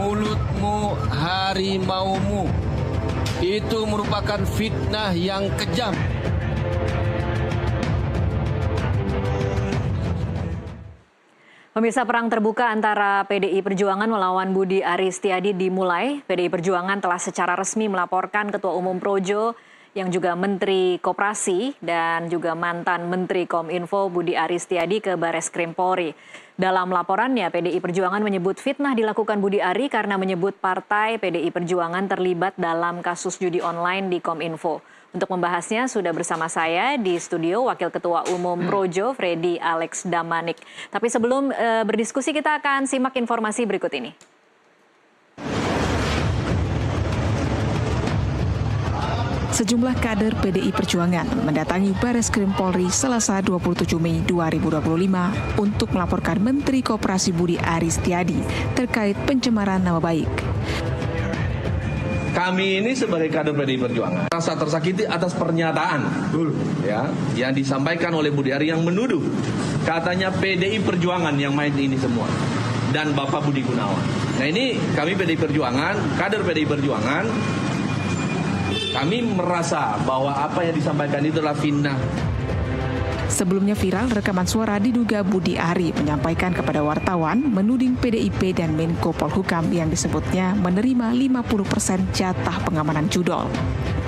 mulutmu harimaumu. Itu merupakan fitnah yang kejam. Pemirsa, perang terbuka antara PDI Perjuangan melawan Budi Aris Setiadi dimulai. PDI Perjuangan telah secara resmi melaporkan Ketua Umum Projo yang juga Menteri Koperasi dan juga mantan Menteri Kominfo Budi Aris Setiadi ke Bareskrim Polri. Dalam laporannya, PDI Perjuangan menyebut fitnah dilakukan Budi Ari karena menyebut partai PDI Perjuangan terlibat dalam kasus judi online di Kominfo. Untuk membahasnya sudah bersama saya di studio Wakil Ketua Umum Projo, Freddy Alex Damanik. Tapi sebelum berdiskusi kita akan simak informasi berikut ini. Sejumlah kader PDI Perjuangan mendatangi Bareskrim Polri Selasa 27 Mei 2025 untuk melaporkan Menteri Koperasi Budi Aris Setiadi terkait pencemaran nama baik. Kami ini sebagai kader PDI Perjuangan rasa tersakiti atas pernyataan ya yang disampaikan oleh Budi Ari yang menuduh katanya PDI Perjuangan yang main ini semua dan Bapak Budi Gunawan. Nah ini kami PDI Perjuangan, kader PDI Perjuangan, kami merasa bahwa apa yang disampaikan itu adalah fitnah. Sebelumnya viral rekaman suara diduga Budi Ari menyampaikan kepada wartawan menuding PDIP dan Menko Polhukam yang disebutnya menerima 50% jatah pengamanan judol.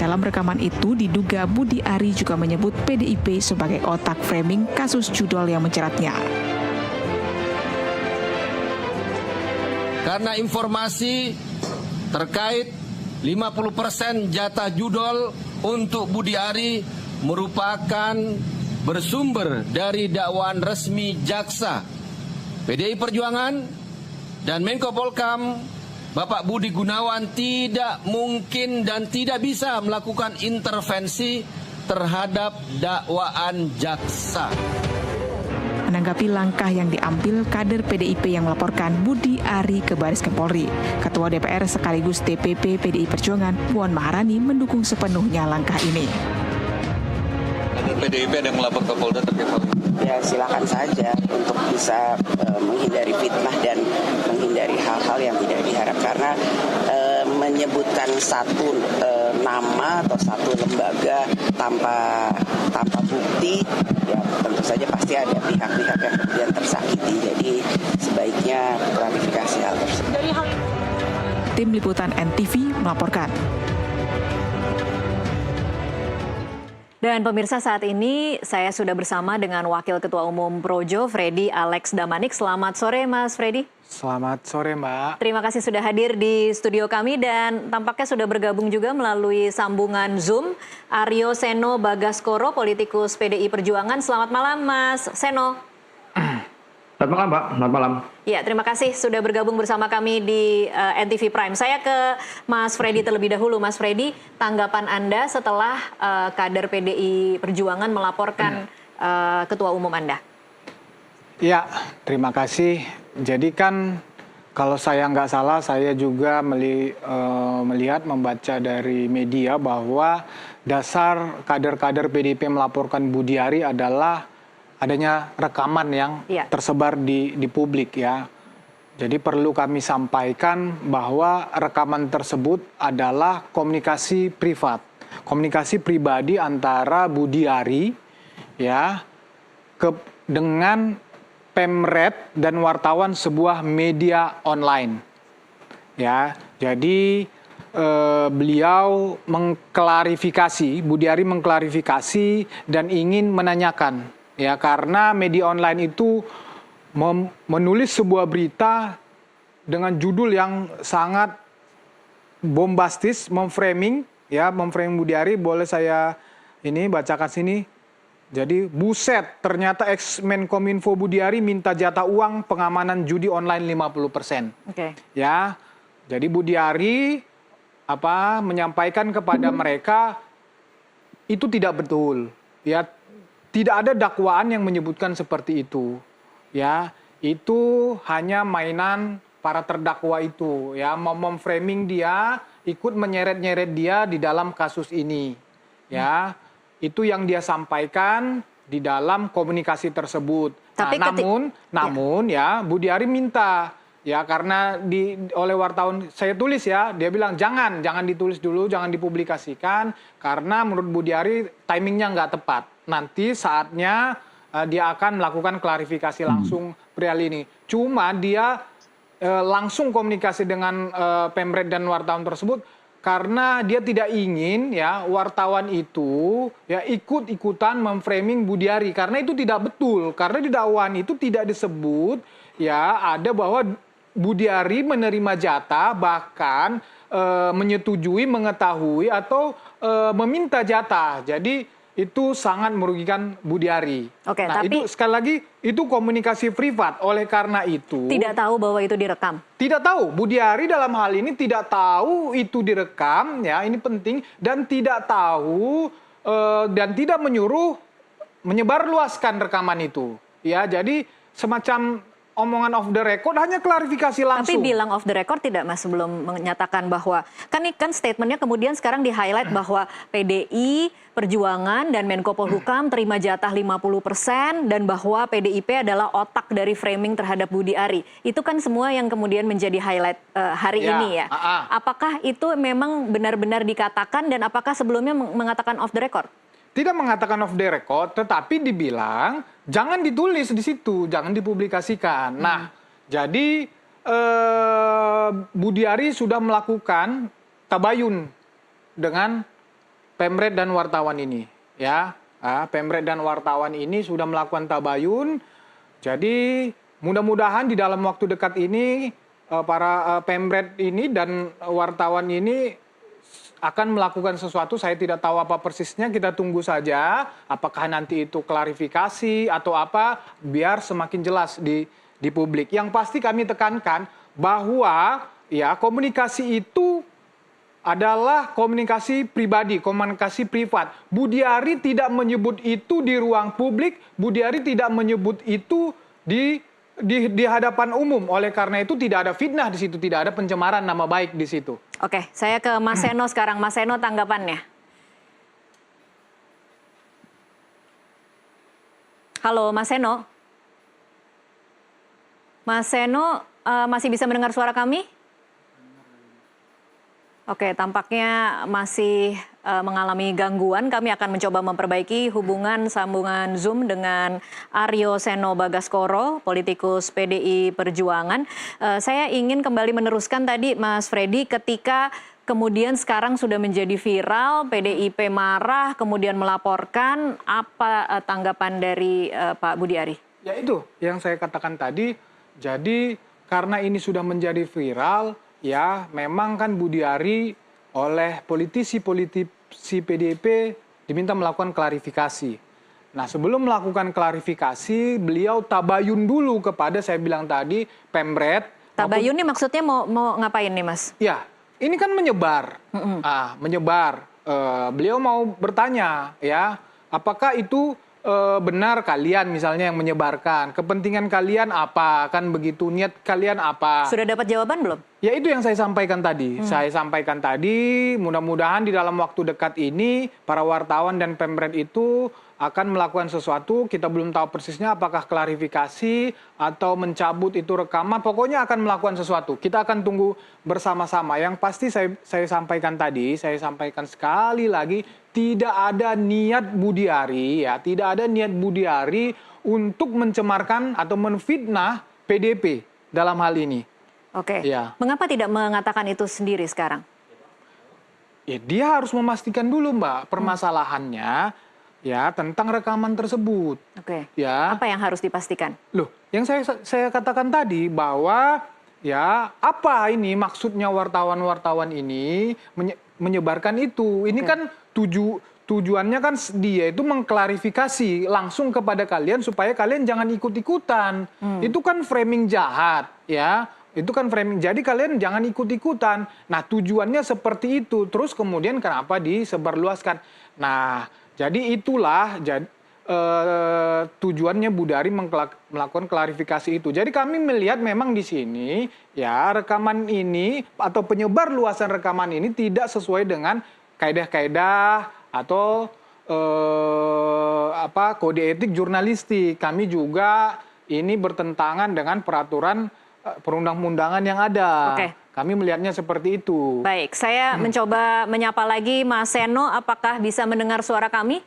Dalam rekaman itu diduga Budi Ari juga menyebut PDIP sebagai otak framing kasus judol yang menjeratnya. Karena informasi terkait 50% jatah judol untuk Budi Ari merupakan bersumber dari dakwaan resmi jaksa PDI Perjuangan dan Menko Polhukam Bapak Budi Gunawan tidak mungkin dan tidak bisa melakukan intervensi terhadap dakwaan jaksa. Menanggapi langkah yang diambil kader PDIP yang melaporkan Budi Ari ke Bareskrim Polri, Ketua DPR sekaligus DPP PDI Perjuangan Puan Maharani mendukung sepenuhnya langkah ini. PDIP ada yang melapor ke Polda terkait hal ini? Ya silakan saja untuk bisa menghindari fitnah dan menghindari hal-hal yang tidak diharap karena menyebutkan satu nama atau satu lembaga tanpa bukti ya tentu saja pasti ada pihak-pihak yang kemudian tersakiti, jadi sebaiknya klarifikasi hal tersebut. Tim Liputan NTV melaporkan. Dan pemirsa, saat ini saya sudah bersama dengan Wakil Ketua Umum Projo, Freddy Alex Damanik. Selamat sore Mas Freddy. Selamat sore Mbak. Terima kasih sudah hadir di studio kami dan tampaknya sudah bergabung juga melalui sambungan Zoom Aryo Seno Bagaskoro, politikus PDI Perjuangan. Selamat malam Mas Seno. Selamat malam Mbak, selamat malam. Ya, terima kasih sudah bergabung bersama kami di NTV Prime. Saya ke Mas Freddy terlebih dahulu. Mas Freddy, tanggapan Anda setelah kader PDI Perjuangan melaporkan Ketua Umum Anda? Ya, terima kasih. Jadi kan kalau saya nggak salah, saya juga melihat, membaca dari media bahwa dasar kader-kader PDIP melaporkan Budi Ari adalah adanya rekaman yang tersebar di publik ya. Jadi perlu kami sampaikan bahwa rekaman tersebut adalah komunikasi privat, komunikasi pribadi antara Budi Ari ya dengan Pemret dan wartawan sebuah media online. Ya, jadi beliau mengklarifikasi, Budi Ari mengklarifikasi dan ingin menanyakan. Ya, karena media online itu menulis sebuah berita dengan judul yang sangat bombastis, memframing Budi Ari. Boleh saya ini bacakan sini. Jadi buset, ternyata ex-Menkominfo Budi Ari minta jatah uang pengamanan judi online 50%. Oke. Ya, jadi Budi Ari menyampaikan kepada mereka itu tidak betul. Ya, tidak ada dakwaan yang menyebutkan seperti itu. Ya, itu hanya mainan para terdakwa itu. Ya, memframing dia, ikut menyeret-nyeret dia di dalam kasus ini. Ya, itu yang dia sampaikan di dalam komunikasi tersebut. Tapi namun ya Budi Ari minta Ya, karena oleh wartawan saya tulis ya, dia bilang jangan ditulis dulu, jangan dipublikasikan karena menurut Budi Ari timingnya nggak tepat. Nanti saatnya dia akan melakukan klarifikasi langsung perihal ini. Cuma dia langsung komunikasi dengan Pemret dan wartawan tersebut karena dia tidak ingin ya wartawan itu ya ikut-ikutan memframing Budi Ari karena itu tidak betul. Karena di dakwaan itu tidak disebut ya ada bahwa Budi Ari menerima jatah bahkan menyetujui, mengetahui atau meminta jatah. Jadi itu sangat merugikan Budi Ari. Oke, nah, tapi itu sekali lagi itu komunikasi privat. Oleh karena itu tidak tahu bahwa itu direkam. Tidak tahu. Budi Ari dalam hal ini tidak tahu itu direkam, ya ini penting, dan tidak tahu dan tidak menyuruh menyebarluaskan rekaman itu. Ya, jadi semacam omongan off the record, hanya klarifikasi langsung. Tapi bilang off the record tidak, Mas, sebelum menyatakan bahwa kan statementnya kemudian sekarang di highlight bahwa PDI Perjuangan dan Menko Polhukam terima jatah 50% dan bahwa PDIP adalah otak dari framing terhadap Budi Ari. Itu kan semua yang kemudian menjadi highlight hari ini ya. Apakah itu memang benar-benar dikatakan dan apakah sebelumnya mengatakan off the record? Tidak mengatakan off the record, tetapi dibilang jangan ditulis di situ, jangan dipublikasikan. Nah, jadi Budi Ari sudah melakukan tabayun dengan Pemret dan wartawan ini, ya. Pemret dan wartawan ini sudah melakukan tabayun. Jadi mudah-mudahan di dalam waktu dekat ini para Pemret ini dan wartawan ini akan melakukan sesuatu. Saya tidak tahu apa persisnya, kita tunggu saja apakah nanti itu klarifikasi atau apa, biar semakin jelas di publik. Yang pasti kami tekankan bahwa ya komunikasi itu adalah komunikasi pribadi, komunikasi privat. Budi Ari tidak menyebut itu di ruang publik, Budi Ari tidak menyebut itu di hadapan umum. Oleh karena itu tidak ada fitnah di situ, tidak ada pencemaran nama baik di situ. Oke, saya ke Mas Seno sekarang. Mas Seno, tanggapannya. Halo, Mas Seno. Mas Seno, masih bisa mendengar suara kami? Oke, tampaknya masih mengalami gangguan. Kami akan mencoba memperbaiki hubungan sambungan Zoom dengan Aryo Seno Bagaskoro, politikus PDI Perjuangan. Saya ingin kembali meneruskan tadi, Mas Freddy, ketika kemudian sekarang sudah menjadi viral, PDIP marah, kemudian melaporkan, apa tanggapan dari Pak Budi Ari? Ya itu yang saya katakan tadi, jadi karena ini sudah menjadi viral, ya, memang kan Budi Ari oleh politisi PDIP diminta melakukan klarifikasi. Nah, sebelum melakukan klarifikasi, beliau tabayun dulu kepada, saya bilang tadi, Pemret. Tabayun ini maksudnya mau ngapain nih, Mas? Ya, ini kan menyebar. Menyebar. Beliau mau bertanya, ya, apakah itu benar kalian misalnya yang menyebarkan, kepentingan kalian apa, kan begitu, niat kalian apa. Sudah dapat jawaban belum? Ya itu yang saya sampaikan tadi. Saya sampaikan tadi, mudah-mudahan di dalam waktu dekat ini para wartawan dan Pemret itu akan melakukan sesuatu. Kita belum tahu persisnya apakah klarifikasi atau mencabut itu rekaman. Pokoknya akan melakukan sesuatu. Kita akan tunggu bersama-sama. Yang pasti saya sampaikan tadi, saya sampaikan sekali lagi, tidak ada niat Budi Ari, ya, tidak ada niat Budi Ari untuk mencemarkan atau menfitnah PDIP dalam hal ini. Oke. Ya. Mengapa tidak mengatakan itu sendiri sekarang? Ya, dia harus memastikan dulu, Mbak, permasalahannya ya tentang rekaman tersebut. Oke. Ya. Apa yang harus dipastikan? Loh, yang saya katakan tadi bahwa ya apa ini maksudnya wartawan-wartawan ini menyebarkan itu. Ini kan tujuannya kan dia itu mengklarifikasi langsung kepada kalian supaya kalian jangan ikut-ikutan. Itu kan framing jahat, ya. Itu kan framing. Jadi kalian jangan ikut-ikutan. Nah, tujuannya seperti itu. Terus kemudian kenapa disebarluaskan? Nah, jadi itulah tujuannya Budi Ari melakukan klarifikasi itu. Jadi kami melihat memang di sini ya rekaman ini atau penyebar luasan rekaman ini tidak sesuai dengan kaedah-kaedah atau kode etik jurnalistik. Kami juga ini bertentangan dengan peraturan perundang-undangan yang ada. Oke. Kami melihatnya seperti itu. Baik, saya mencoba menyapa lagi Mas Seno, apakah bisa mendengar suara kami?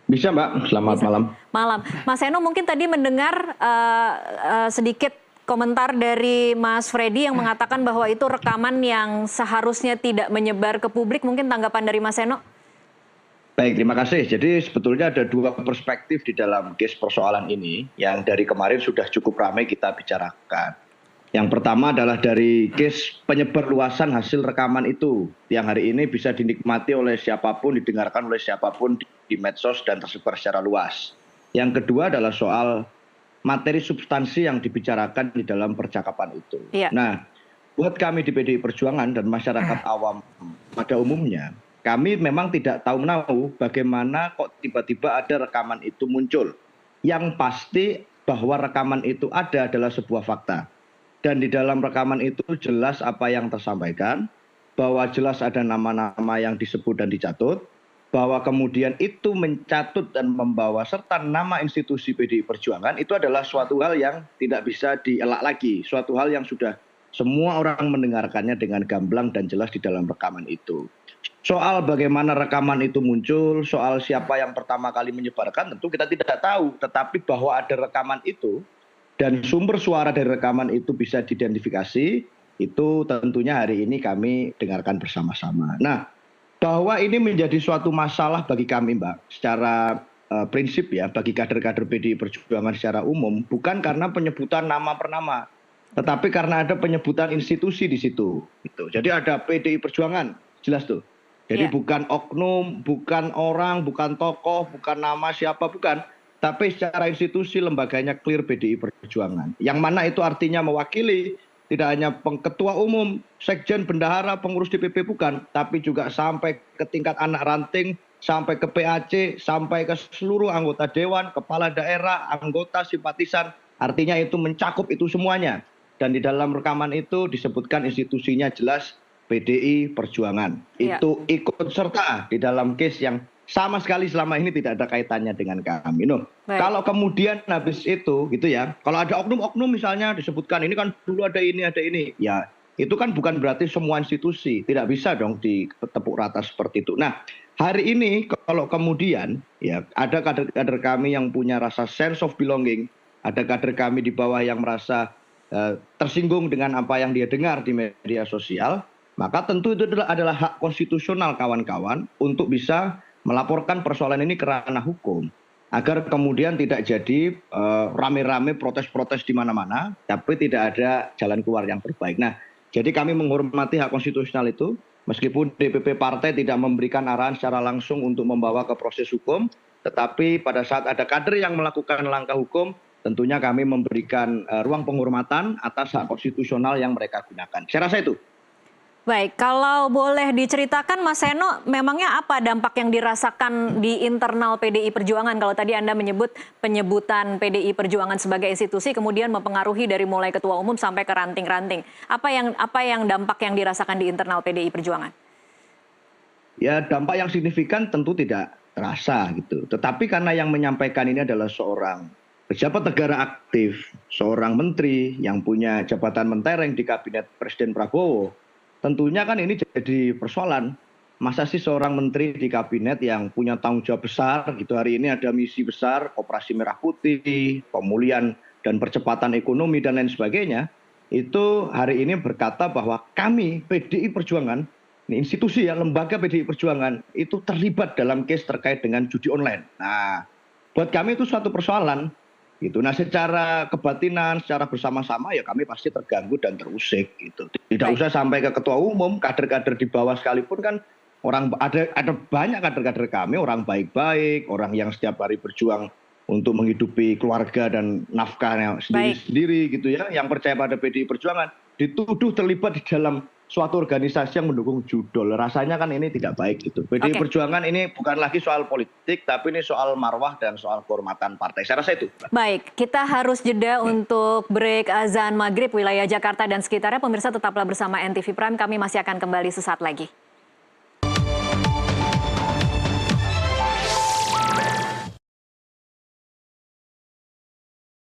Bisa Mbak, selamat malam. Malam. Mas Seno mungkin tadi mendengar sedikit komentar dari Mas Freddy yang mengatakan bahwa itu rekaman yang seharusnya tidak menyebar ke publik. Mungkin tanggapan dari Mas Seno? Baik, terima kasih. Jadi sebetulnya ada dua perspektif di dalam case persoalan ini yang dari kemarin sudah cukup ramai kita bicarakan. Yang pertama adalah dari case penyebarluasan hasil rekaman itu yang hari ini bisa dinikmati oleh siapapun, didengarkan oleh siapapun di medsos dan tersebar secara luas. Yang kedua adalah soal materi substansi yang dibicarakan di dalam percakapan itu. Iya. Nah, buat kami di PDI Perjuangan dan masyarakat awam pada umumnya, kami memang tidak tahu bagaimana kok tiba-tiba ada rekaman itu muncul. Yang pasti bahwa rekaman itu ada adalah sebuah fakta. Dan di dalam rekaman itu jelas apa yang tersampaikan, bahwa jelas ada nama-nama yang disebut dan dicatut, bahwa kemudian itu mencatut dan membawa serta nama institusi PDI Perjuangan itu adalah suatu hal yang tidak bisa dielak lagi. Suatu hal yang sudah semua orang mendengarkannya dengan gamblang dan jelas di dalam rekaman itu. Soal bagaimana rekaman itu muncul, soal siapa yang pertama kali menyebarkan tentu kita tidak tahu. Tetapi bahwa ada rekaman itu dan sumber suara dari rekaman itu bisa diidentifikasi, itu tentunya hari ini kami dengarkan bersama-sama. Nah, bahwa ini menjadi suatu masalah bagi kami, Mbak, secara prinsip ya, bagi kader-kader PDI Perjuangan secara umum, bukan karena penyebutan nama per nama, tetapi karena ada penyebutan institusi di situ. Gitu. Jadi ada PDI Perjuangan, jelas tuh. Jadi bukan oknum, bukan orang, bukan tokoh, bukan nama siapa, bukan. Tapi secara institusi lembaganya clear PDI Perjuangan. Yang mana itu artinya mewakili tidak hanya ketua umum, sekjen, bendahara, pengurus DPP bukan. Tapi juga sampai ke tingkat anak ranting, sampai ke PAC, sampai ke seluruh anggota dewan, kepala daerah, anggota, simpatisan. Artinya itu mencakup itu semuanya. Dan di dalam rekaman itu disebutkan institusinya jelas PDI Perjuangan. Itu ikut serta di dalam case yang sama sekali selama ini tidak ada kaitannya dengan kami. Kalau kemudian habis itu gitu ya, kalau ada oknum-oknum misalnya disebutkan ini kan dulu ada ini, ya itu kan bukan berarti semua institusi, tidak bisa dong ditepuk rata seperti itu. Nah, hari ini kalau kemudian ya ada kader-kader kami yang punya rasa sense of belonging, ada kader kami di bawah yang merasa tersinggung dengan apa yang dia dengar di media sosial, maka tentu itu adalah hak konstitusional kawan-kawan untuk bisa melaporkan persoalan ini ke ranah hukum agar kemudian tidak jadi rame-rame protes-protes di mana-mana tapi tidak ada jalan keluar yang terbaik. Nah, jadi kami menghormati hak konstitusional itu meskipun DPP partai tidak memberikan arahan secara langsung untuk membawa ke proses hukum, tetapi pada saat ada kader yang melakukan langkah hukum tentunya kami memberikan ruang penghormatan atas hak konstitusional yang mereka gunakan. Saya rasa itu. Baik, kalau boleh diceritakan Mas Seno, memangnya apa dampak yang dirasakan di internal PDI Perjuangan kalau tadi Anda menyebut penyebutan PDI Perjuangan sebagai institusi kemudian mempengaruhi dari mulai ketua umum sampai ke ranting-ranting. Apa yang dampak yang dirasakan di internal PDI Perjuangan? Ya, dampak yang signifikan tentu tidak terasa gitu. Tetapi karena yang menyampaikan ini adalah seorang pejabat negara aktif, seorang menteri yang punya jabatan mentereng di kabinet Presiden Prabowo, tentunya kan ini jadi persoalan. Masa sih seorang menteri di kabinet yang punya tanggung jawab besar gitu, hari ini ada misi besar, Operasi Merah Putih, pemulihan dan percepatan ekonomi dan lain sebagainya, itu hari ini berkata bahwa kami PDI Perjuangan, ini institusi ya, lembaga PDI Perjuangan, itu terlibat dalam case terkait dengan judi online. Nah, buat kami itu suatu persoalan. Gitu. Nah, secara kebatinan, secara bersama-sama ya kami pasti terganggu dan terusik gitu. Tidak usah sampai ke ketua umum, kader-kader di bawah sekalipun kan orang ada banyak kader-kader kami orang baik-baik, orang yang setiap hari berjuang untuk menghidupi keluarga dan nafkahnya sendiri-sendiri gitu ya, yang percaya pada PDI Perjuangan dituduh terlibat di dalam suatu organisasi yang mendukung judol. Rasanya kan ini tidak baik gitu. PDI Perjuangan ini bukan lagi soal politik, tapi ini soal marwah dan soal kehormatan partai. Saya rasa itu. Baik, kita harus jeda untuk break azan maghrib wilayah Jakarta dan sekitarnya. Pemirsa tetaplah bersama NTV Prime, kami masih akan kembali sesaat lagi.